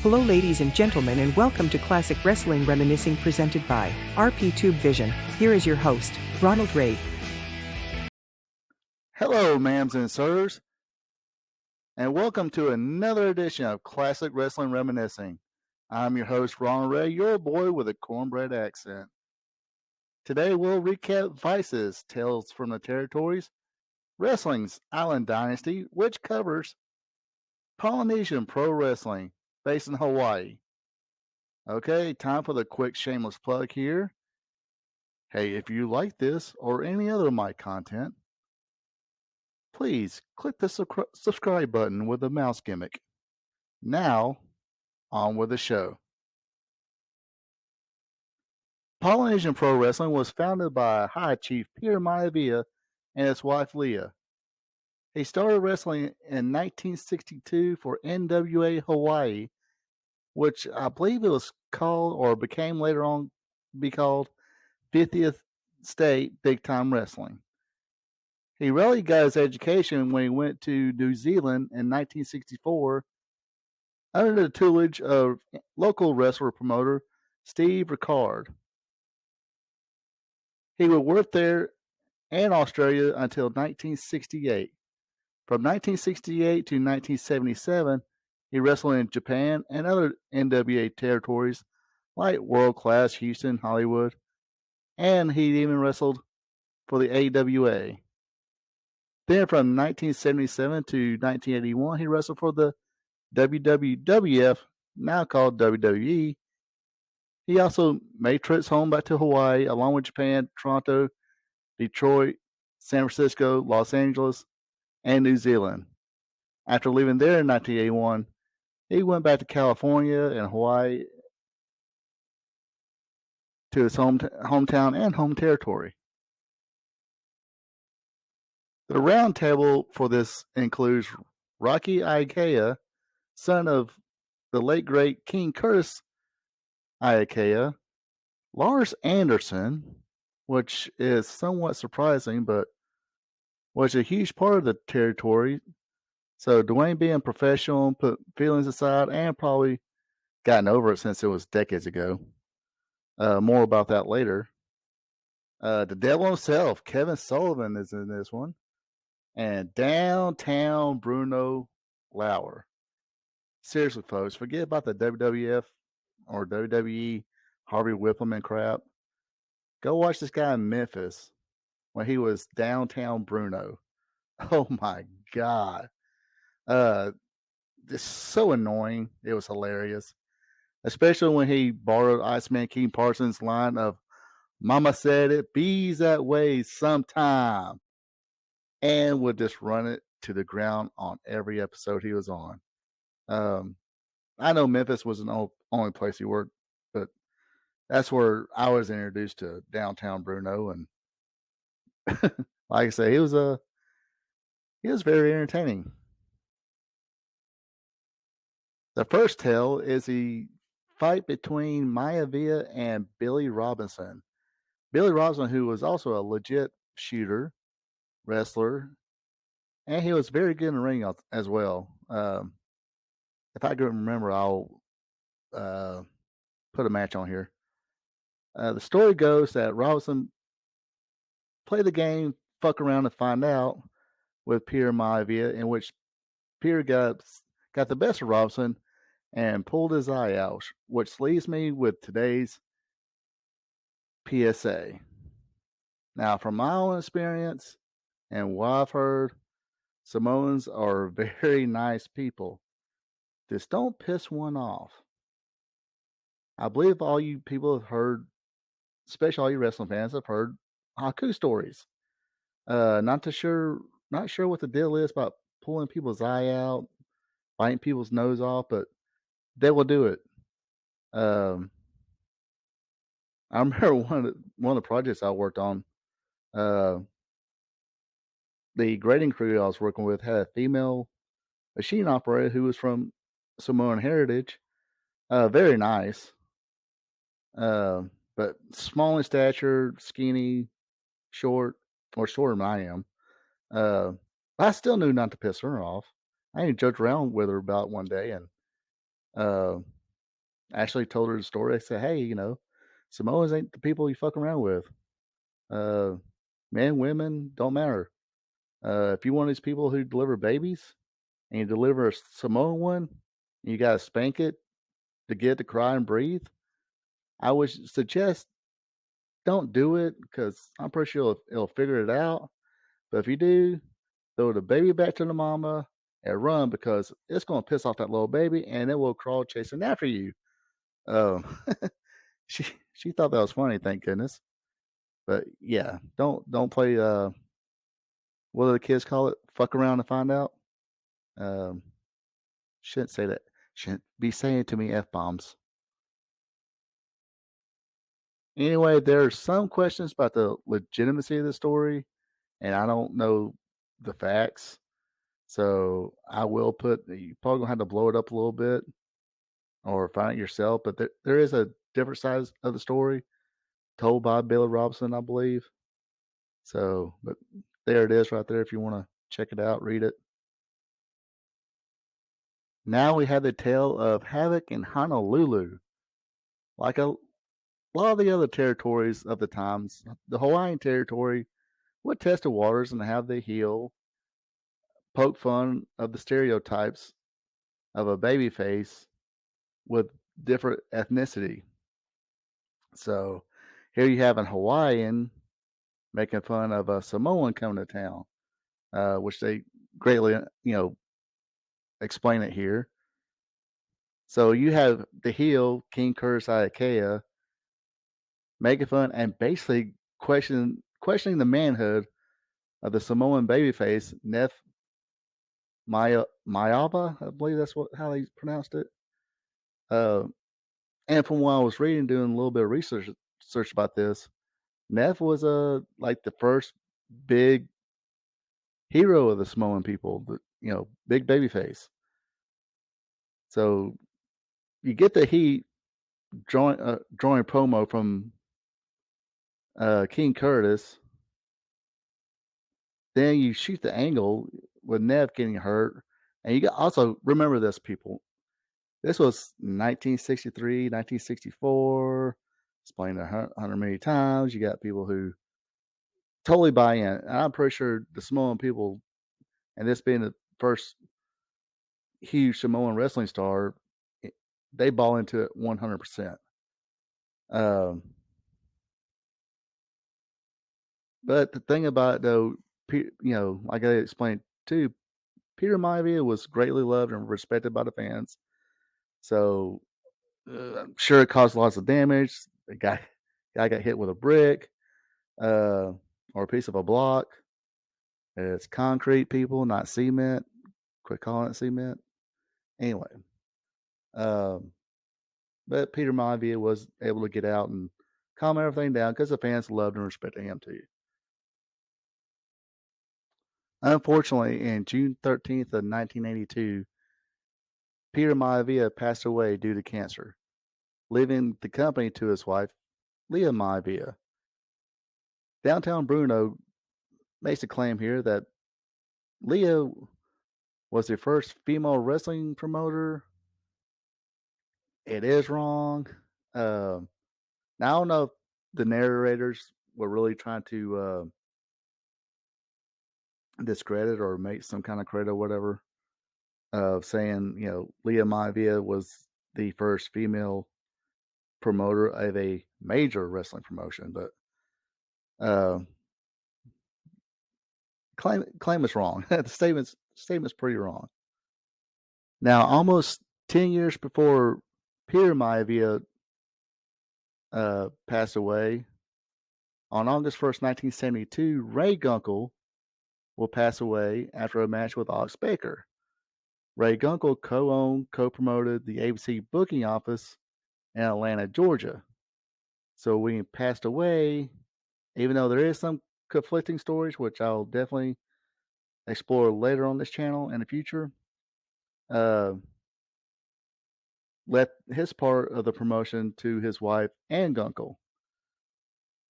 Hello ladies and gentlemen, and welcome to Classic Wrestling Reminiscing presented by RP Tube Vision. Here is your host, Ronald Ray. Hello, ma'ams and sirs, and welcome to another edition of Classic Wrestling Reminiscing. I'm your host, Ronald Ray, your boy with a cornbread accent. Today we'll recap Vice's Tales from the Territories, Wrestling's Island Dynasty, which covers Polynesian Pro Wrestling based in Hawaii. Okay, time for the quick shameless plug here. Hey, if you like this or any other of my content, please click the subscribe button with the mouse gimmick. Now, on with the show. Polynesian Pro Wrestling was founded by High Chief Peter Maivia and his wife Leah. He started wrestling in 1962 for NWA Hawaii, which I believe it was called or became later on be called 50th State Big Time Wrestling. He really got his education when he went to New Zealand in 1964 under the tutelage of local wrestler promoter Steve Ricard. He would work there and Australia until 1968. From 1968 to 1977, he wrestled in Japan and other NWA territories like World Class, Houston, Hollywood, and he even wrestled for the AWA. Then from 1977 to 1981, he wrestled for the WWF, now called WWE. He also made trips home back to Hawaii, along with Japan, Toronto, Detroit, San Francisco, Los Angeles, and New Zealand. After leaving there in 1981, he went back to California and Hawaii to his hometown and home territory. The round table for this includes Rocky Aikea, son of the late great King Curtis Aikea, Lars Anderson, which is somewhat surprising, but was a huge part of the territory. So Dwayne being professional, put feelings aside, and probably gotten over it since it was decades ago. More about that later. The devil himself, Kevin Sullivan, is in this one. And downtown Bruno Lauer. Seriously, folks, forget about the WWF or WWE Harvey Whippleman crap. Go watch this guy in Memphis when he was downtown Bruno. Oh my God. It's so annoying. It was hilarious. Especially when he borrowed Iceman King Parsons' line of, "Mama said it bees that way sometime," and would just run it to the ground on every episode he was on. I know Memphis wasn't the only place he worked, but that's where I was introduced to downtown Bruno, and like I say, he was very entertaining. The first tale is the fight between Maivia and Billy Robinson. Billy Robinson, who was also a legit shooter, wrestler, and he was very good in the ring as well. If I can remember, I'll put a match on here. The story goes that Robinson played the game Fuck Around and Find Out with Peter Maivia, in which Peter got the best of Robinson and pulled his eye out, which leaves me with today's PSA. Now, from my own experience and what I've heard, Samoans are very nice people. Just don't piss one off. I believe all you people have heard, especially all you wrestling fans, have heard Haku stories. Not sure what the deal is about pulling people's eye out, biting people's nose off, but they will do it. I remember one of the projects I worked on. The grading crew I was working with had a female machine operator who was from Samoan heritage. Very nice, but small in stature, skinny, short, or shorter than I am. I still knew not to piss her off. I even joked around with her about it one day, and Uh, Ashley told her the story. I said, hey, Samoans ain't the people you fuck around with. Uh, Men, women, don't matter. If you want these people who deliver babies and you deliver a Samoan one, and you got to spank it to get it to cry and breathe, I would suggest don't do it because I'm pretty sure it'll figure it out. But if you do, throw the baby back to the mama and run because it's going to piss off that little baby and it will crawl chasing after you. Um, she thought that was funny, thank goodness. But yeah, don't play. What do the kids call it? Fuck around and find out. Um, shouldn't say that. Shouldn't be saying to me f bombs. Anyway, there are some questions about the legitimacy of the story, and I don't know the facts. So I will put. You probably gonna have to blow it up a little bit or find it yourself. But there is a different side of the story told by Billy Robson, I believe. So, but there it is right there if you want to check it out, read it. Now we have the tale of HAVOC in Honolulu. Like a lot of the other territories of the times, the Hawaiian territory would test the waters and have the heel, poke fun of the stereotypes of a baby face with different ethnicity. So here you have a Hawaiian making fun of a Samoan coming to town, which they greatly, explain it here. So you have the heel, King Curtis Iakea, making fun and basically questioning the manhood of the Samoan babyface, Neff Mayaba, I believe that's how they pronounced it. And from what I was reading, doing a little bit of research about this, Neff was like the first big hero of the Samoan people, big baby face. So you get the heat drawing promo from King Curtis. Then you shoot the angle with Neff getting hurt, and you got also remember this, people. This was 1963, 1964. Explained it 100 many times. You got people who totally buy in, and I'm pretty sure the Samoan people, and this being the first huge Samoan wrestling star, they ball into it 100%. But the thing about it, though, like I explained too, Peter Maivia was greatly loved and respected by the fans. So I'm sure it caused lots of damage. The guy got hit with a brick or a piece of a block. It's concrete, people, not cement. Quit calling it cement. Anyway, but Peter Maivia was able to get out and calm everything down because the fans loved and respected him too. Unfortunately, in June 13th of 1982, Peter Maivia passed away due to cancer, leaving the company to his wife, Leah Maivia. Downtown Bruno makes a claim here that Leah was the first female wrestling promoter. It is wrong. Now, I don't know if the narrators were really trying to discredit or make some kind of credit or whatever of saying, Leah Maivia was the first female promoter of a major wrestling promotion, but claim is wrong. The statement's pretty wrong. Now, almost 10 years before Peter Maivia passed away, on August 1st, 1972, Ray Gunkel will pass away after a match with Ox Baker. Ray Gunkel co-owned, co-promoted the ABC booking office in Atlanta, Georgia. So when he passed away, even though there is some conflicting stories, which I'll definitely explore later on this channel in the future, left his part of the promotion to his wife and Gunkel.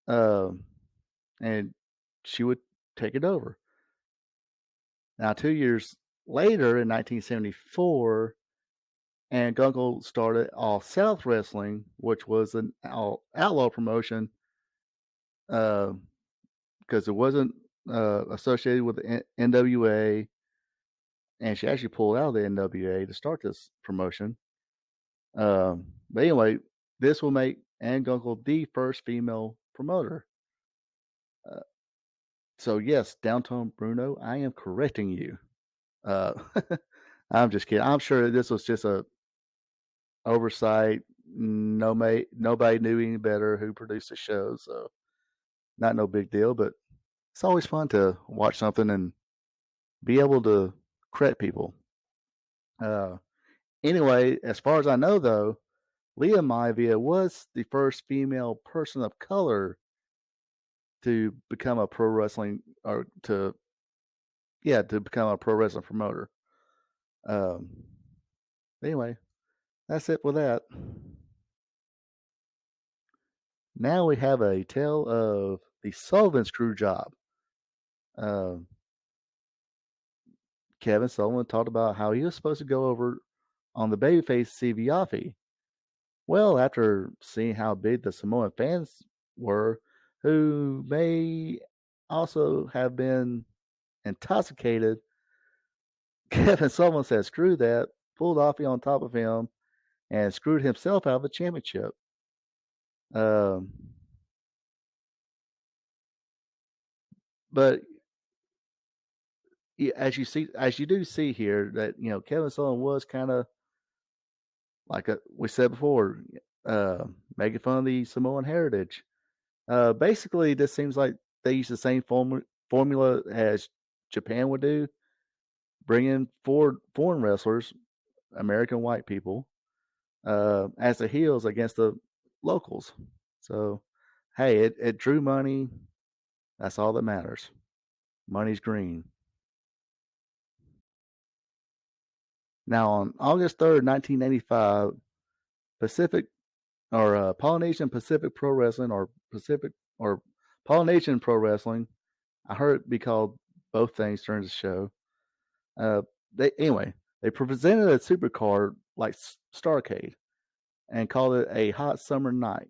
And she would take it over. Now, 2 years later, in 1974, and Gunkel started All South Wrestling, which was an outlaw promotion because it wasn't associated with the NWA, and she actually pulled out of the NWA to start this promotion. But anyway, this will make Ann Gunkel the first female promoter. So yes, Downtown Bruno, I am correcting you. Uh, I'm just kidding. I'm sure this was just a oversight. Nobody knew any better who produced the show, so not no big deal. But it's always fun to watch something and be able to correct people. Anyway, as far as I know, though, Leah Maivia was the first female person of color to become a pro wrestling or to become a pro wrestling promoter. Anyway, that's it for that. Now we have a tale of the Sullivan screw job. Kevin Sullivan talked about how he was supposed to go over on the babyface CWR. Well, after seeing how big the Samoan fans were, who may also have been intoxicated, Kevin Sullivan said, "Screw that," pulled Offie on top of him, and screwed himself out of the championship. But as you do see here, that Kevin Sullivan was kind of like we said before, making fun of the Samoan heritage. Basically, this seems like they use the same formula as Japan would do, bring in foreign wrestlers, American white people, as the heels against the locals. So, hey, it drew money. That's all that matters. Money's green. Now, on August 3rd, 1985, Polynesian Pacific Pro Wrestling or Polynesian Pro Wrestling. I heard it be called both things during the show. They presented a supercard like Starcade and called it a hot summer night.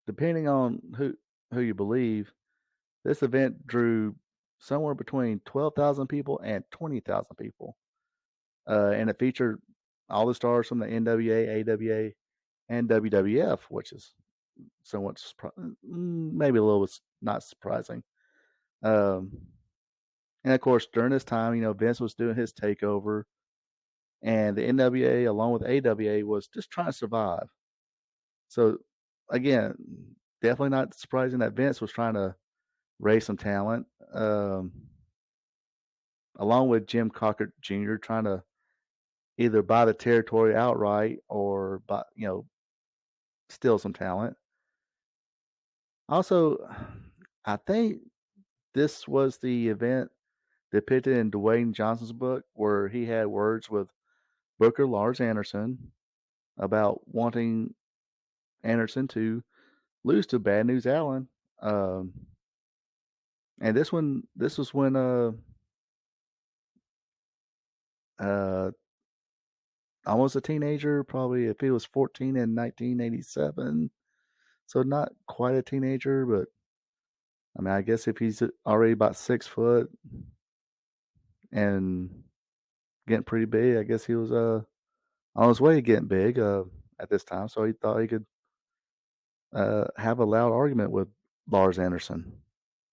Depending on who you believe, this event drew somewhere between 12,000 people and 20,000 people. And it featured all the stars from the NWA, AWA, and WWF, which is somewhat maybe a little bit not surprising. And of course, during this time, Vince was doing his takeover, and the NWA, along with AWA, was just trying to survive. So, again, definitely not surprising that Vince was trying to raise some talent, along with Jim Cocker Jr. trying to either buy the territory outright or steal some talent. Also, I think this was the event depicted in Dwayne Johnson's book where he had words with Booker Lars Anderson about wanting Anderson to lose to Bad News Allen. And this was when almost a teenager, probably if he was 14 in 1987. So not quite a teenager, but I mean, I guess if he's already about 6 foot and getting pretty big, I guess he was on his way to getting big at this time. So he thought he could have a loud argument with Lars Anderson.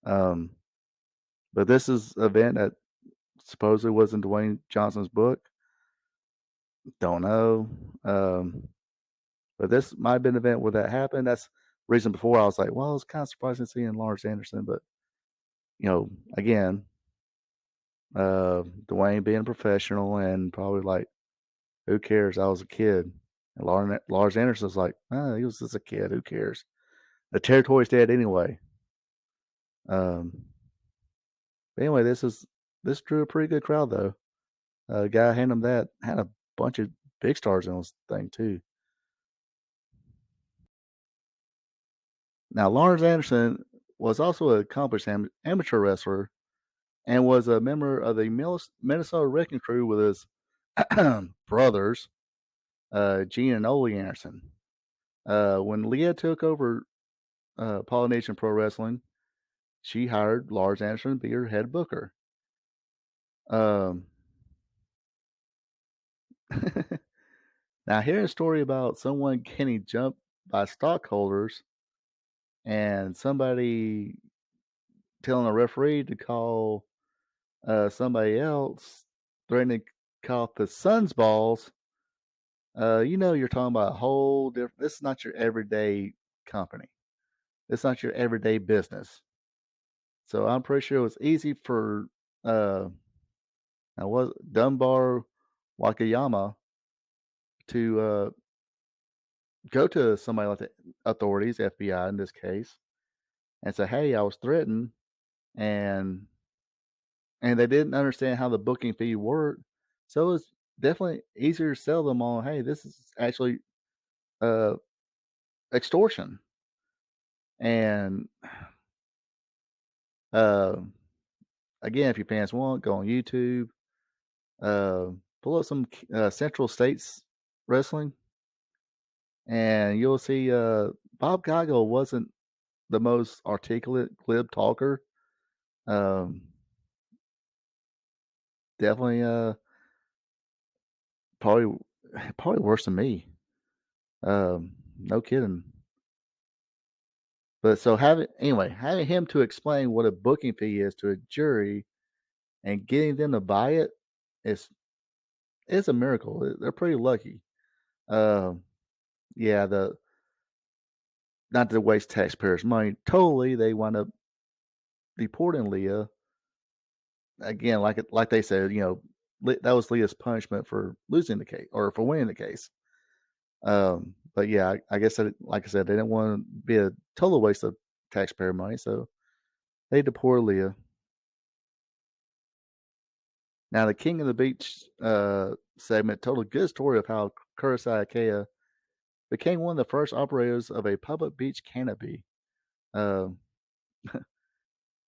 But this is an event that supposedly was in Dwayne Johnson's book. Don't know. But this might have been an event where that happened. That's the reason before I was like, well, it's kind of surprising seeing Lars Anderson. But, again, Dwayne being a professional and probably like, who cares? I was a kid. And Lars Anderson's like, he was just a kid. Who cares? The territory's dead anyway. Anyway, this drew a pretty good crowd though. Guy had a bunch of big stars in this thing too. Now, Lars Anderson was also an accomplished amateur wrestler and was a member of the Minnesota Wrecking Crew with his brothers, Gene and Ole Anderson. When Leah took over Polynesian Pro Wrestling, she hired Lars Anderson to be her head booker. Um, now, hearing a story about someone getting jumped by stockholders and somebody telling a referee to call somebody else, threatening to call up the Suns balls, you're talking about a whole different. This is not your everyday company. It's not your everyday business. So I'm pretty sure it was easy for uh, I was Dunbar Wakayama to go to somebody like the authorities, FBI in this case, and say, "Hey, I was threatened," and they didn't understand how the booking fee worked. So it's definitely easier to sell them on, "Hey, this is actually uh, extortion," and uh, again, if your parents want, go on YouTube, uh, pull up some Central States wrestling, and you'll see Bob Geigel wasn't the most articulate, glib talker. Um, definitely, probably, probably worse than me. No kidding. But so having him to explain what a booking fee is to a jury and getting them to buy it is a miracle. They're pretty lucky. Um, yeah, not to waste taxpayers' money totally. They wind up deporting Leah again, like they said. That was Leah's punishment for losing the case or for winning the case. But yeah, I guess like I said, they didn't want to be a total waste of taxpayer money, so they deported Leah. Now, the King of the Beach segment told a good story of how Kurosai Ikea became one of the first operators of a public beach canopy. Uh,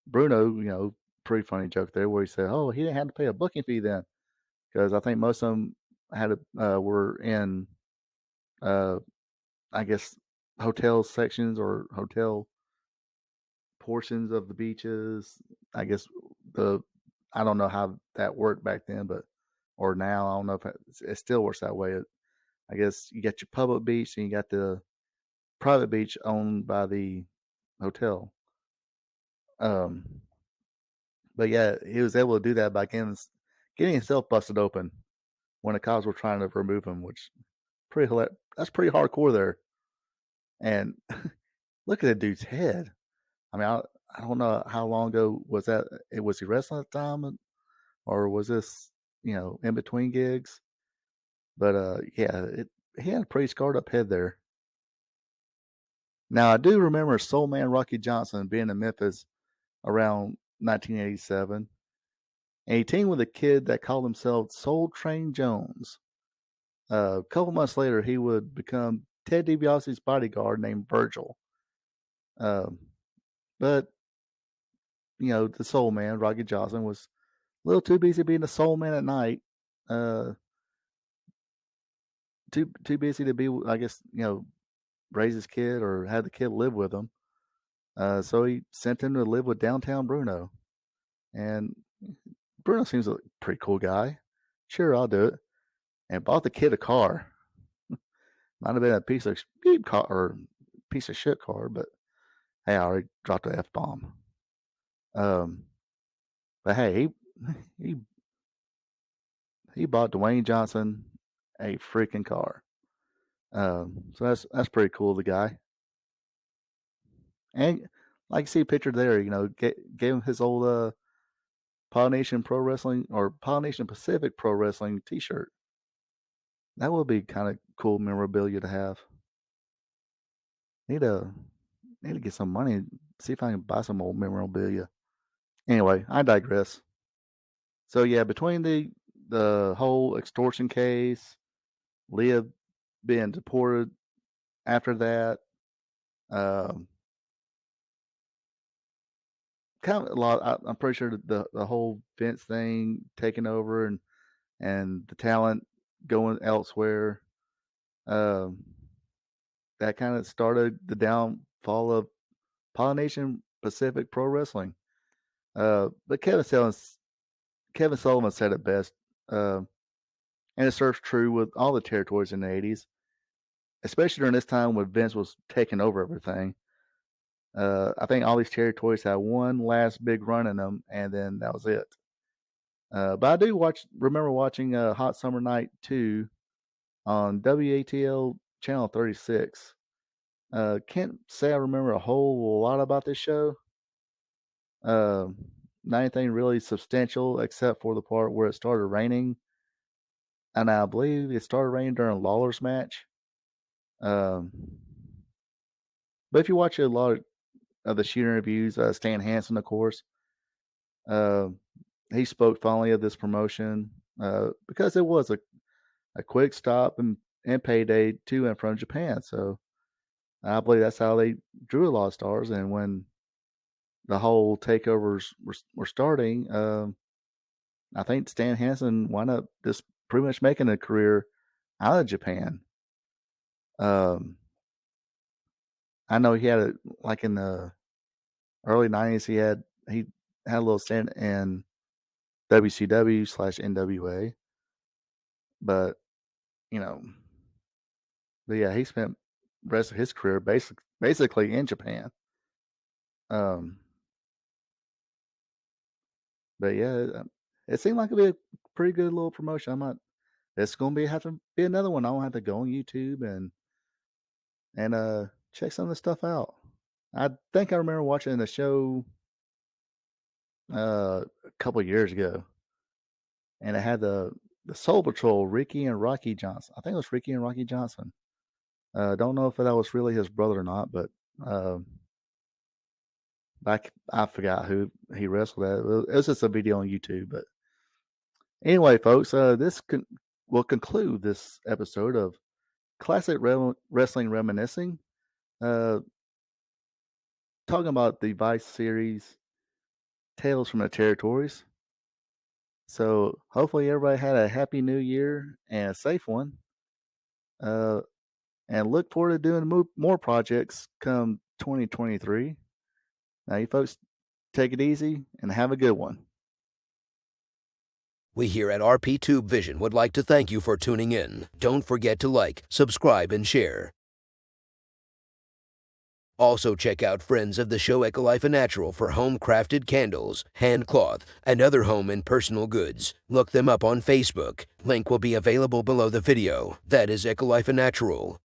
Bruno, pretty funny joke there where he said, "Oh, he didn't have to pay a booking fee then," because I think most of them were in, uh, I guess, hotel sections or hotel portions of the beaches. I guess the I don't know how that worked back then, but or now I don't know if it still works that way. I guess you got your public beach and you got the private beach owned by the hotel. Um, but yeah, he was able to do that by getting himself busted open when the cops were trying to remove him, which that's pretty hardcore there. And look at that dude's head. I mean, I don't know how long ago was that. It was he wrestling at the time, or was this in between gigs? But yeah, he had a pretty scarred up head there. Now I do remember Soul Man Rocky Johnson being in Memphis around 1987, and he teamed with a kid that called himself Soul Train Jones. A couple months later, he would become Ted DiBiase's bodyguard named Virgil. Um, but the Soul Man Rocky Johnson was a little too busy being the Soul Man at night. Uh, too busy to be, I guess, raise his kid or have the kid live with him. So he sent him to live with downtown Bruno. And Bruno seems a pretty cool guy. Sure, I'll do it. And bought the kid a car. Might have been a piece of car or piece of shit car, but hey, I already dropped the F bomb. Um, but hey, he he bought Dwayne Johnson a freaking car. So that's pretty cool, the guy. And like you see a picture there, gave him his old Polynesian Pro Wrestling or Polynesian Pacific Pro Wrestling T-shirt. That would be kind of cool memorabilia to have. Need to need to get some money. See if I can buy some old memorabilia. Anyway, I digress. So yeah, between the whole extortion case, Leah being deported after that, um, kind of a lot. I'm pretty sure the whole Vince thing taking over and the talent going elsewhere. That kind of started the downfall of Polynesian Pacific Pro Wrestling. But Kevin Sullivan said it best, and it serves true with all the territories in the 80s, especially during this time when Vince was taking over everything. I think all these territories had one last big run in them, and then that was it. But I do remember watching Hot Summer Night 2 on WATL Channel 36. Can't say I remember a whole lot about this show. Not anything really substantial except for the part where it started raining. And I believe it started raining during Lawler's match. But if you watch a lot of the shoot interviews, Stan Hansen, of course, he spoke fondly of this promotion because it was a quick stop and payday to and from Japan. So I believe that's how they drew a lot of stars. And when the whole takeovers were starting, I think Stan Hansen wound up just pretty much making a career out of Japan. I know he had like in the early 90s, he had a little stint in WCW/NWA, but yeah, he spent the rest of his career basically in Japan. But yeah, it seemed like it'd be a pretty good little promotion. It's gonna have to be another one. I'll have to go on YouTube and check some of this stuff out. I think I remember watching the show a couple of years ago, and it had the Soul Patrol, Ricky and Rocky Johnson. I think it was Ricky and Rocky Johnson. Don't know if that was really his brother or not, but I forgot who he wrestled at. It was just a video on YouTube. But anyway, folks, this will conclude this episode of Classic Wrestling Reminiscing. Talking about the Vice series, Tales from the Territories. So hopefully everybody had a happy new year and a safe one. And look forward to doing more projects come 2023. Now, you folks take it easy and have a good one. We here at RP Tube Vision would like to thank you for tuning in. Don't forget to like, subscribe, and share. Also check out friends of the show Ecolife and Natural for home-crafted candles, hand cloth, and other home and personal goods. Look them up on Facebook. Link will be available below the video. That is Ecolife and Natural.